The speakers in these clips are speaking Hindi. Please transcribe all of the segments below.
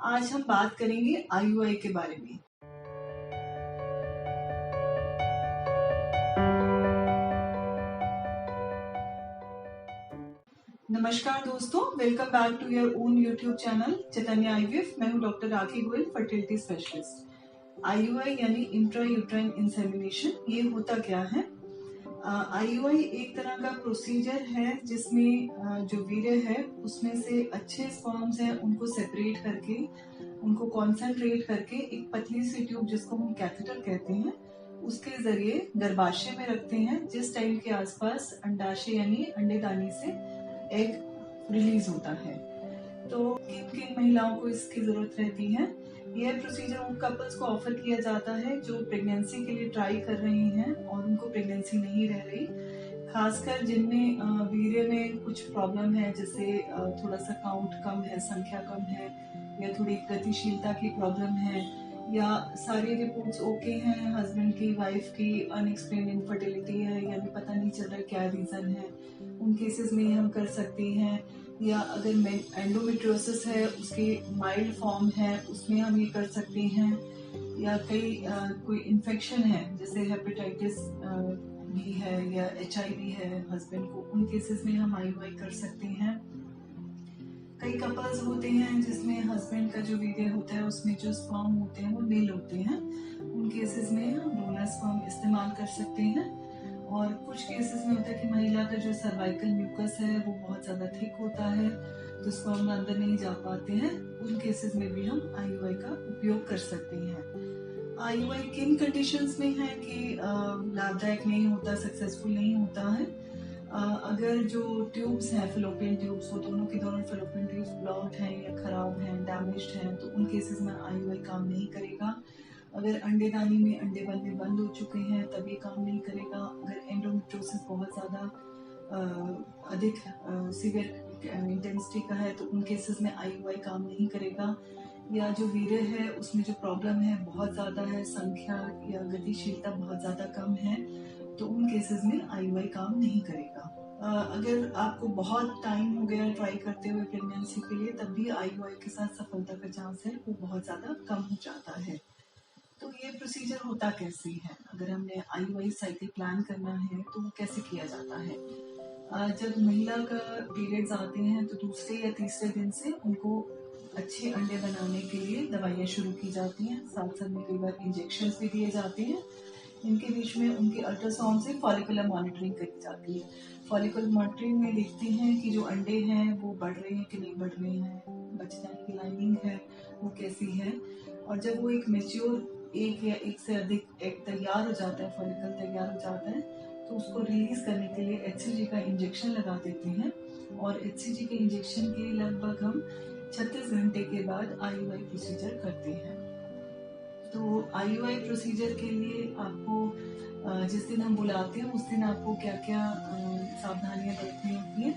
आज हम बात करेंगे आईयूआई के बारे में। नमस्कार दोस्तों, welcome back to your own YouTube channel Chaitanya IVF. मैं हूं doctor Rakhi Goyal, fertility specialist. IUI यानी इंट्रा यूट्राइन इंसेमिनेशन, ये होता क्या है? आईयूआई एक तरह का प्रोसीजर है जिसमें जो वीर्य है उसमें से अच्छे स्पर्म्स हैं उनको सेपरेट करके, उनको कॉन्सेंट्रेट करके एक पतली सी ट्यूब जिसको हम कैथेटर कहते हैं उसके जरिए गर्भाशय में रखते हैं, जिस टाइम के आसपास अंडाशय यानी अंडेदानी से एग रिलीज होता है। तो किन किन महिलाओं को इसकी जरूरत रहती है? यह प्रोसीजर उन कपल्स को ऑफर किया जाता है जो प्रेगनेंसी के लिए ट्राई कर रही हैं और उनको प्रेगनेंसी नहीं रह रही, खासकर जिनमें वीर्य में कुछ प्रॉब्लम है, जैसे थोड़ा सा काउंट कम है, संख्या कम है, या थोड़ी गतिशीलता की प्रॉब्लम है, या सारी रिपोर्ट्स ओके हैं, हस्बैंड की वाइफ की अनएक्सप्लेन इनफर्टिलिटी है, यानी पता नहीं चल रहा क्या रीजन है, उन केसेस में हम कर सकते हैं। या अगर एंडोमेट्रियोसिस है, उसकी माइल्ड फॉर्म है, उसमें हम ये कर सकते हैं। या कोई इन्फेक्शन है जैसे हेपेटाइटिस भी है या एचआईवी है हस्बैंड को, उन केसेस में हम आईयूआई कर सकते हैं। कई कपल्स होते हैं जिसमें हस्बैंड का जो वीर्य होता है उसमें जो स्पर्म होते हैं वो मेल होते हैं, उन केसेस में हम डोनर स्पर्म इस्तेमाल कर सकते हैं। और कुछ केसेस में होता है कि महिला का जो सर्वाइकल म्यूकस है वो बहुत ज्यादा थिक होता है, तो स्पर्म अंदर नहीं जा पाते हैं, उन केसेस में भी हम आईयूआई का उपयोग कर सकते हैं। आईयूआई किन कंडीशंस में है कि लाभदायक नहीं होता, सक्सेसफुल नहीं होता है? अगर जो ट्यूब्स हैं, फेलोपियन ट्यूब्स, वो दोनों की दोनों फेलोपियन ट्यूब्स ब्लॉक्ड हैं या खराब हैं, डैमेज्ड हैं, तो उन केसेस में आईयूआई काम नहीं करेगा। अगर अंडेदानी में अंडे बनने बंद हो चुके हैं तब ये काम नहीं करेगा। अगर एंडोमेट्रियोसिस बहुत ज्यादा अधिक सीवियर इंटेंसिटी का है तो उन केसेस में आईयूआई काम नहीं करेगा। या जो वीर्य है उसमें जो प्रॉब्लम है बहुत ज्यादा है, संख्या या गतिशीलता बहुत ज्यादा कम है, तो उन केसेस में आईयूआई काम नहीं करेगा। अगर आपको बहुत टाइम हो गया ट्राई करते हुए प्रेगनेंसी के लिए, तब भी आईयूआई के साथ सफलता का चांस है वो बहुत ज्यादा कम हो जाता है। तो ये प्रोसीजर होता कैसे है? अगर हमने आईयूआई साइकिल प्लान करना है तो वो कैसे किया जाता है? जब महिला का पीरियड्स आते हैं तो दूसरे या तीसरे दिन से उनको अच्छे अंडे बनाने के लिए दवाइयाँ शुरू की जाती हैं, साथ साथ में कई बार इंजेक्शन भी दिए जाते हैं। इनके बीच में उनके अल्ट्रासाउंड से फॉलिकुलर मॉनिटरिंग करी जाती है। फॉलिकुलर मॉनिटरिंग में देखते हैं कि जो अंडे हैं वो बढ़ रहे हैं कि नहीं बढ़ रहे हैं, बच्चेदानी की लाइनिंग है वो कैसी है। और जब वो एक मेच्योर एक या एक से अधिक एग तैयार हो जाता है, फॉलिकल तैयार हो जाता है, तो उसको रिलीज करने के लिए एचसीजी का इंजेक्शन लगा देते हैं। और एचसीजी के इंजेक्शन के लगभग हम 36 घंटे के बाद आईयूआई प्रोसीजर करते हैं। तो आईयूआई प्रोसीजर के लिए आपको जिस दिन हम बुलाते हैं उस दिन आपको क्या क्या सावधानियां बरतनी होती है?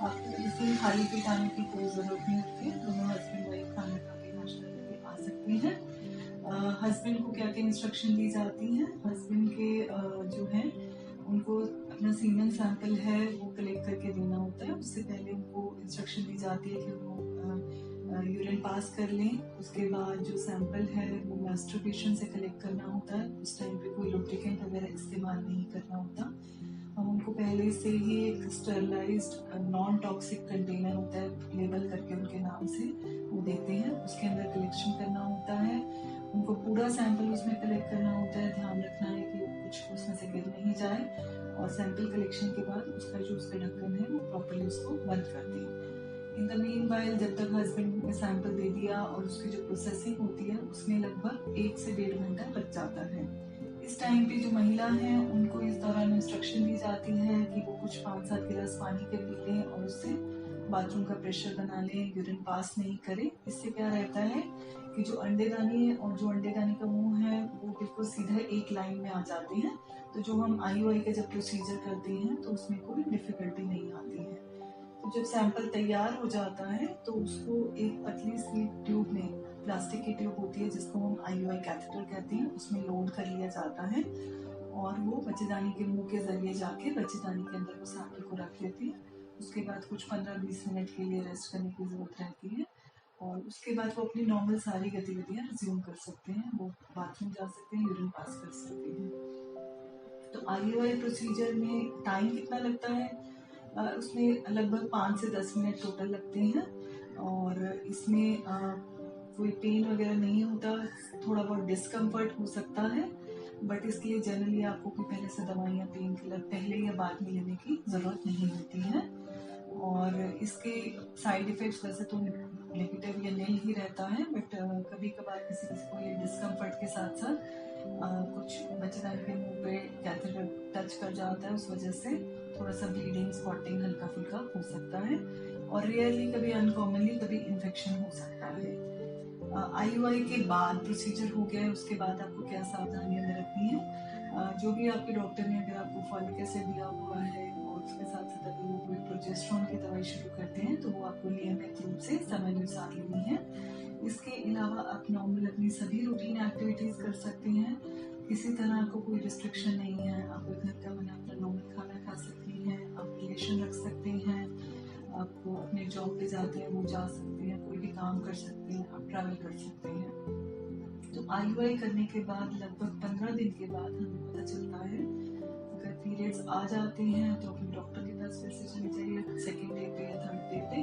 आपको इस दिन खाली पेट आने की कोई जरूरत नहीं होती है। दोनों हस्बैंड वाइफ खाना खा के नाश्ता करके आ सकते हैं। हस्बैंड को क्या क्या इंस्ट्रक्शन दी जाती हैं? हस्बैंड के जो है उनको अपना सीमेन सैंपल है वो कलेक्ट करके देना होता है। उससे पहले उनको इंस्ट्रक्शन दी जाती है कि वो यूरिन पास कर लें। उसके बाद जो सैंपल है वो मास्टरबेशन से कलेक्ट करना होता है। उस टाइम पे कोई लुब्रिकेंट वगैरह इस्तेमाल नहीं करना होता। हम उनको पहले से ही एक स्टरलाइज्ड नॉन टॉक्सिक कंटेनर होता है, लेबल करके उनके नाम से वो देते हैं, उसके अंदर कलेक्शन करना होता है। उनको पूरा सैंपल उसमें कलेक्ट करना होता है, ध्यान रखना है कि कुछ उसमें से गिर नहीं जाए। और सैंपल कलेक्शन के बाद उसका जो उसका ढक्कन है वो प्रॉपर्ली उसको बंद कर दें। इन द मीन वाइल जब तक हस्बैंड ने सैंपल दे दिया और उसकी जो प्रोसेसिंग होती है उसमें लगभग 1 से 1.5 घंटा लग जाता है। इस टाइम पे जो महिला है उनको इस दौरान इंस्ट्रक्शन दी जाती है कि वो कुछ 5-7 गिलास पानी के पी लें और उससे बाथरूम का प्रेशर बना लें, यूरिन पास नहीं करें। इससे क्या रहता है कि जो अंडेदानी है और जो अंडेदानी का मुंह है वो बिल्कुल सीधा एक लाइन में आ जाते हैं। तो जो हम आईयूआई का जब प्रोसीजर करते हैं तो उसमें कोई डिफिकल्टी नहीं आती है। तो जब सैंपल तैयार हो जाता है तो उसको एक पतली सी ट्यूब में, प्लास्टिक की ट्यूब होती है जिसको हम आईयूआई कैथेटर कहते हैं, उसमें लोड कर लिया जाता है और वो बच्चेदानी के मुंह के जरिए जाके बच्चेदानी के अंदर वो सैंपल को रख लेती है। उसके बाद कुछ 15-20 मिनट के लिए रेस्ट करने की जरूरत रहती है। और उसके बाद वो अपनी नॉर्मल सारी गतिविधियां रिज्यूम कर सकते हैं। वो बाथरूम जा सकते हैं, यूरिन पास कर सकते हैं। तो IUI प्रोसीजर में टाइम कितना लगता है? उसमें लगभग 5 से 10 मिनट टोटल लगते हैं और इसमें कोई पेन वगैरह नहीं होता। थोड़ा बहुत डिस्कम्फर्ट हो सकता है, बट इसके लिए जनरली आपको कोई पहले से दवाइयाँ पेन किलर पहले या बाद में लेने की जरूरत नहीं होती है। और इसके साइड इफेक्ट्स वैसे तो नेगेटिव या नील ही रहता है, बट कभी कभार किसी किसी को ये डिस्कम्फर्ट के साथ साथ कुछ बच्चेदानी के मुंह पे कैथेटर टच कर जाता है, उस वजह से थोड़ा सा ब्लीडिंग स्पॉटिंग हल्का फुल्का हो सकता है। और रियरली कभी अनकॉमनली कभी इन्फेक्शन हो सकता है। IUI के बाद प्रोसीजर हो गया है, उसके बाद आपको क्या सावधानियां रखनी है? जो भी आपके डॉक्टर ने अगर आपको फॉलिक एसिड दिया हुआ है और उसके साथ साथ अगर वो कोई प्रोजेस्टेरोन की दवाई शुरू करते हैं तो वो आपको नियमित रूप से समय अनुसार लेनी है। इसके अलावा आप नॉर्मल अपनी सभी रूटीन एक्टिविटीज कर सकते हैं। किसी तरह आपको कोई रिस्ट्रिक्शन नहीं है। आप घर का बना अपना नॉर्मल खाना खा सकती हैं, आप रिलेशन रख सकते हैं, आपको अपने जॉब पे जाते हैं वो जा सकते हैं, कोई भी काम कर सकते हैं, आप ट्रैवल कर सकते हैं। तो IUI करने के बाद लगभग 15 दिन के बाद हमें पता चलता है। अगर पीरियड्स आ जाते हैं तो अपने डॉक्टर के पास फिर से चले जाइए सेकेंड डे पे या थर्ड डे पे।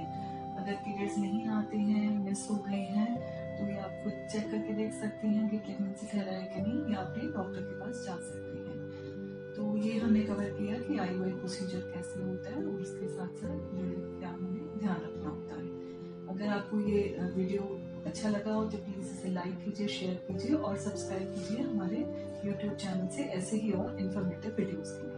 अगर पीरियड्स नहीं आते हैं, मिस हो गए हैं, तो ये आप खुद चेक करके देख सकती हैं कि प्रेगनेंसी ठहरा है कि नहीं, या अपने डॉक्टर के पास जा सकती हैं। तो ये हमने कवर किया कि IUI प्रोसीजर कैसे होता है और उसके साथ साथ क्या हमें ध्यान रखना होता है। अगर आपको ये वीडियो अच्छा लगा हो तो प्लीज इसे लाइक कीजिए, शेयर कीजिए और सब्सक्राइब कीजिए हमारे YouTube चैनल से ऐसे ही और इन्फॉर्मेटिव वीडियोस के लिए।